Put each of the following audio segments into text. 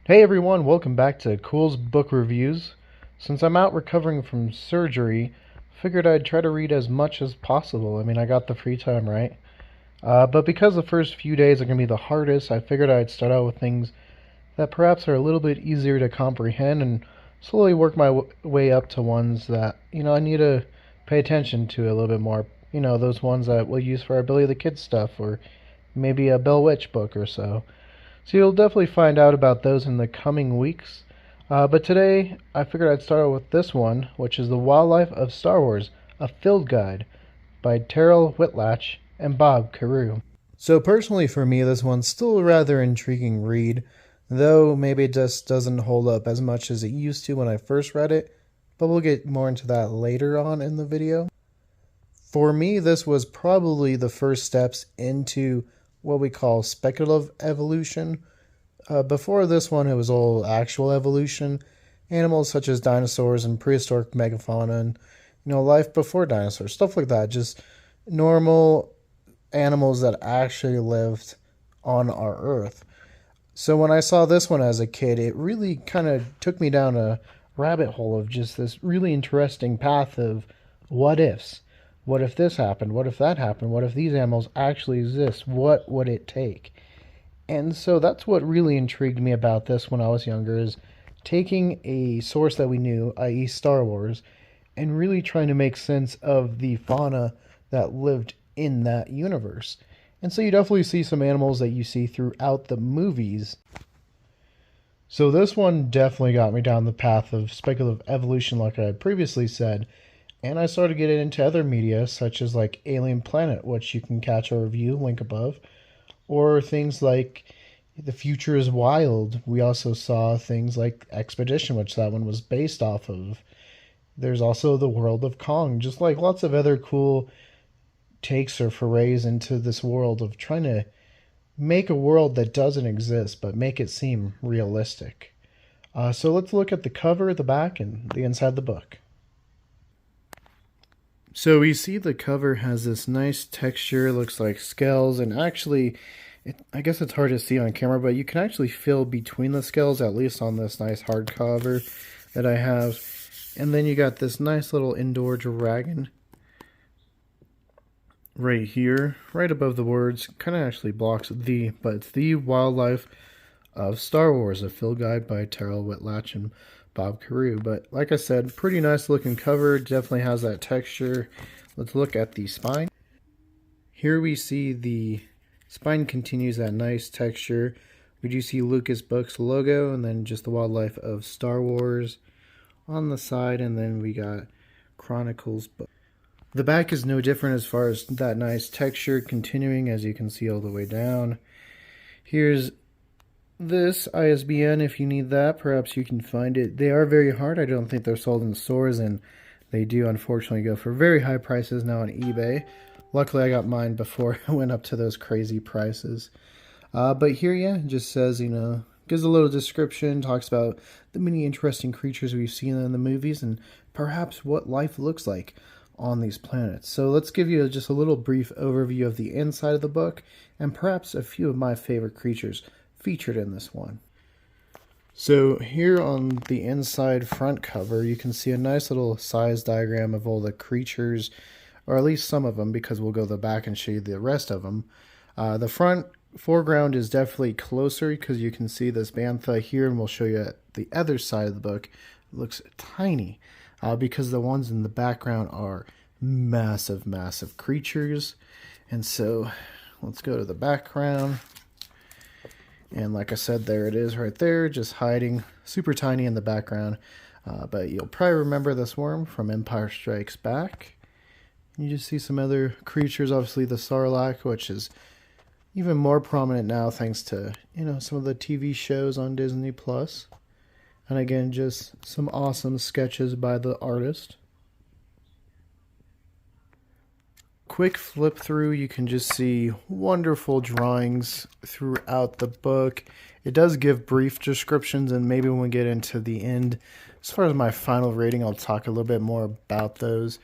Hey everyone, welcome back to Culz Book Reviews. Since I'm out recovering from surgery, figured I'd try to read as much as possible. I mean, I got the free time, right? But because the first few days are going to be the hardest, I figured I'd start out with things that perhaps are a little bit easier to comprehend and slowly work my way up to ones that, I need to pay attention to a little bit more. Those ones that we'll use for our Billy the Kid stuff, or maybe a Bell Witch book or so. So you'll definitely find out about those in the coming weeks. But today, I figured I'd start out with this one, which is The Wildlife of Star Wars, a Field Guide by Terryl Whitlatch and Carrau. So personally for me, this one's still a rather intriguing read, though maybe it just doesn't hold up as much as it used to when I first read it, but we'll get more into that later on in the video. For me, this was probably the first steps into what we call speculative evolution. Before this one, it was all actual evolution. Animals such as dinosaurs and prehistoric megafauna and, life before dinosaurs, stuff like that. Just normal animals that actually lived on our Earth. So when I saw this one as a kid, it really kind of took me down a rabbit hole of just this really interesting path of what ifs. What if this happened? What if that happened? What if these animals actually exist? What would it take? And so that's what really intrigued me about this when I was younger, is taking a source that we knew, i.e. Star Wars, and really trying to make sense of the fauna that lived in that universe. And so you definitely see some animals that you see throughout the movies. So this one definitely got me down the path of speculative evolution, like I had previously said. And I started getting into other media, such as like Alien Planet, which you can catch our review, link above. Or things like The Future is Wild. We also saw things like Expedition, which that one was based off of. There's also The World of Kong. Just like lots of other cool takes or forays into this world of trying to make a world that doesn't exist, but make it seem realistic. So let's look at the cover, the back, and the inside of the book. So we see the cover has this nice texture, looks like scales, and actually, I guess it's hard to see on camera, but you can actually feel between the scales, at least on this nice hardcover that I have. And then you got this nice little indoor dragon right here, right above the words. Kind of actually blocks the, but it's The Wildlife of Star Wars, a field guide by Terryl Whitlatch and Carrau. But like I said, pretty nice looking cover, definitely has that texture. Let's look at the spine. Here we see the spine continues that nice texture. We do see Lucas Books logo, and then just The Wildlife of Star Wars on the side, and then we got Chronicles book. The back is no different as far as that nice texture continuing, as you can see all the way down. Here's this ISBN if you need that. Perhaps you can find it. They are very hard. I don't think they're sold in stores, and they do unfortunately go for very high prices now on eBay. Luckily I got mine before I went up to those crazy prices. But here, yeah, it just says, gives a little description, talks about the many interesting creatures we've seen in the movies and perhaps what life looks like on these planets. So let's give you just a little brief overview of the inside of the book and perhaps a few of my favorite creatures featured in this one. So here on the inside front cover, you can see a nice little size diagram of all the creatures, or at least some of them, because we'll go to the back and show you the rest of them. The front foreground is definitely closer because you can see this Bantha here, and we'll show you at the other side of the book. It looks tiny because the ones in the background are massive, massive creatures. And so let's go to the background. And like I said, there it is right there, just hiding, super tiny in the background. But you'll probably remember this worm from Empire Strikes Back. You just see some other creatures, obviously the Sarlacc, which is even more prominent now thanks to, some of the TV shows on Disney+. And again, just some awesome sketches by the artist. Quick flip through, you can just see wonderful drawings throughout the book. It does give brief descriptions, and maybe when we get into the end, as far as my final rating, I'll talk a little bit more about those.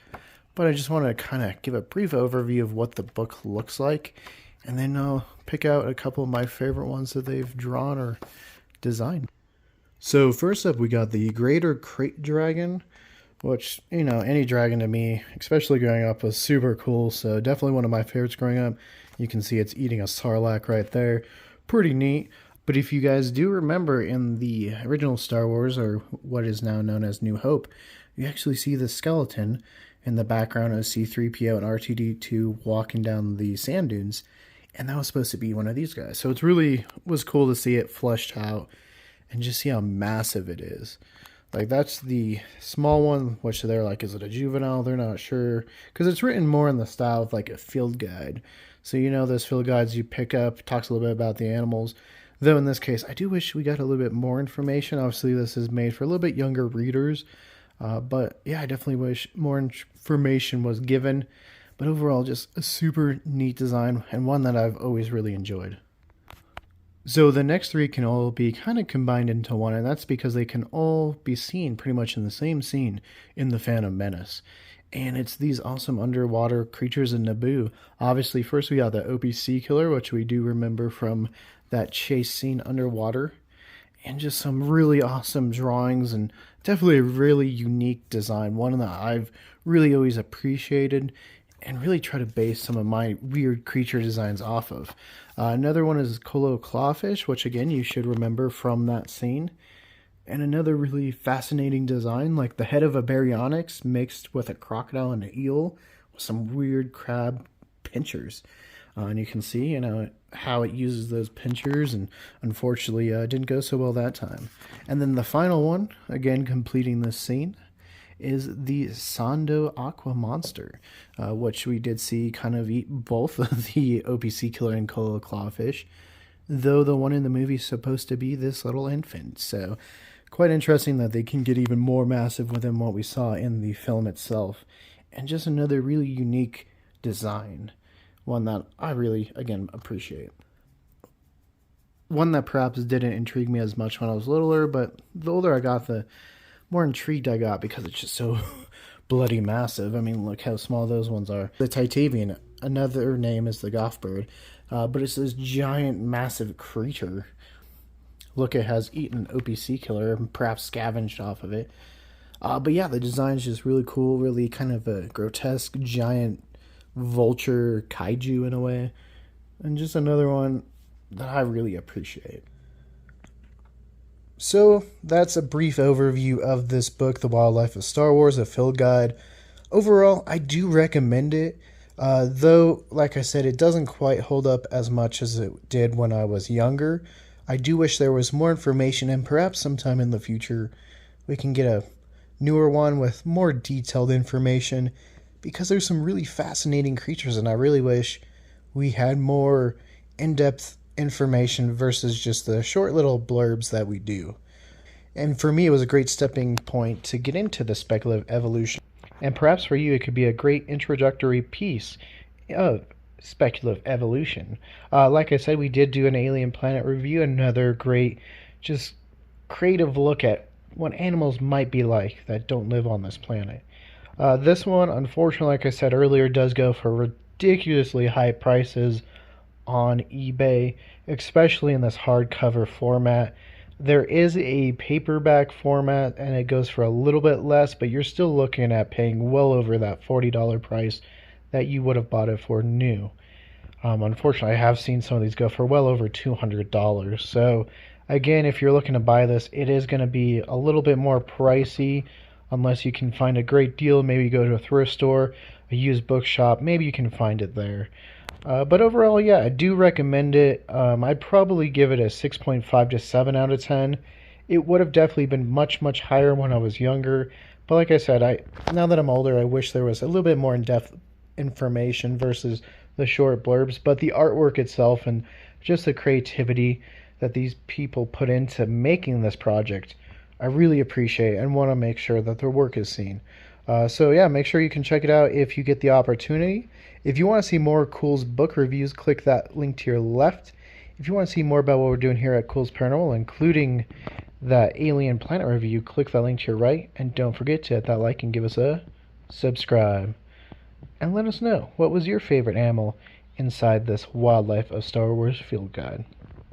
But I just want to kind of give a brief overview of what the book looks like, and then I'll pick out a couple of my favorite ones that they've drawn or designed. So first up, we got the Greater Crate Dragon, which, you know, any dragon to me, especially growing up, was super cool. So definitely one of my favorites growing up. You can see it's eating a sarlacc right there. Pretty neat. But if you guys do remember in the original Star Wars, or what is now known as New Hope, you actually see the skeleton in the background of C-3PO and R2-D2 walking down the sand dunes. And that was supposed to be one of these guys. So it really was cool to see it fleshed out and just see how massive it is. Like, that's the small one, which they're like, is it a juvenile? They're not sure. Because it's written more in the style of like a field guide. So, you know, those field guides you pick up, talks a little bit about the animals. Though in this case, I do wish we got a little bit more information. Obviously, this is made for a little bit younger readers. But yeah, I definitely wish more information was given. But overall, just a super neat design and one that I've always really enjoyed. So the next three can all be kind of combined into one, and that's because they can all be seen pretty much in the same scene in The Phantom Menace. And it's these awesome underwater creatures in Naboo. Obviously, first we got the Opc Killer, which we do remember from that chase scene underwater. And just some really awesome drawings and definitely a really unique design. One that I've really always appreciated and really try to base some of my weird creature designs off of. Another one is Colo Clawfish, which again you should remember from that scene. And another really fascinating design, like the head of a baryonyx mixed with a crocodile and an eel with some weird crab pinchers. And you can see, you know, how it uses those pinchers, and unfortunately didn't go so well that time. And then the final one, again completing this scene, is the Sando Aqua Monster, which we did see kind of eat both of the Opc Killer and Colo Clawfish, though the one in the movie is supposed to be this little infant. So quite interesting that they can get even more massive within what we saw in the film itself. And just another really unique design. One that I really, again, appreciate. One that perhaps didn't intrigue me as much when I was littler, but the older I got, the more intrigued I got because it's just so bloody massive. I mean, look how small those ones are. The Titavian, another name is the Goffbird, but it's this giant, massive creature. Look, it has eaten Opc Killer and perhaps scavenged off of it. But yeah, the design's just really cool, really kind of a grotesque, giant vulture kaiju in a way. And just another one that I really appreciate. So that's a brief overview of this book, The Wildlife of Star Wars, a field guide. Overall, I do recommend it, though, like I said, it doesn't quite hold up as much as it did when I was younger. I do wish there was more information, and perhaps sometime in the future we can get a newer one with more detailed information, because there's some really fascinating creatures, and I really wish we had more in-depth information versus just the short little blurbs that we do. And for me, it was a great stepping point to get into the speculative evolution. And perhaps for you, it could be a great introductory piece of speculative evolution. Like I said, we did do an alien planet review, another great, just creative look at what animals might be like that don't live on this planet. This one, unfortunately, like I said earlier, does go for ridiculously high prices on eBay, especially in this hardcover format. There is a paperback format, and it goes for a little bit less, but you're still looking at paying well over that $40 price that you would have bought it for new. Unfortunately, I have seen some of these go for well over $200. So, again, if you're looking to buy this, it is going to be a little bit more pricey, unless you can find a great deal. Maybe you go to a thrift store, a used bookshop, maybe you can find it there. But overall, yeah, I do recommend it. I'd probably give it a 6.5 to 7 out of 10. It would have definitely been much, much higher when I was younger. But like I said, now that I'm older, I wish there was a little bit more in-depth information versus the short blurbs. But the artwork itself and just the creativity that these people put into making this project, I really appreciate and want to make sure that their work is seen. So yeah, make sure you can check it out if you get the opportunity. If you want to see more Culz book reviews, click that link to your left. If you want to see more about what we're doing here at Culz Paranormal, including that Alien Planet review, click that link to your right. And don't forget to hit that like and give us a subscribe. And let us know, what was your favorite animal inside this Wildlife of Star Wars field guide?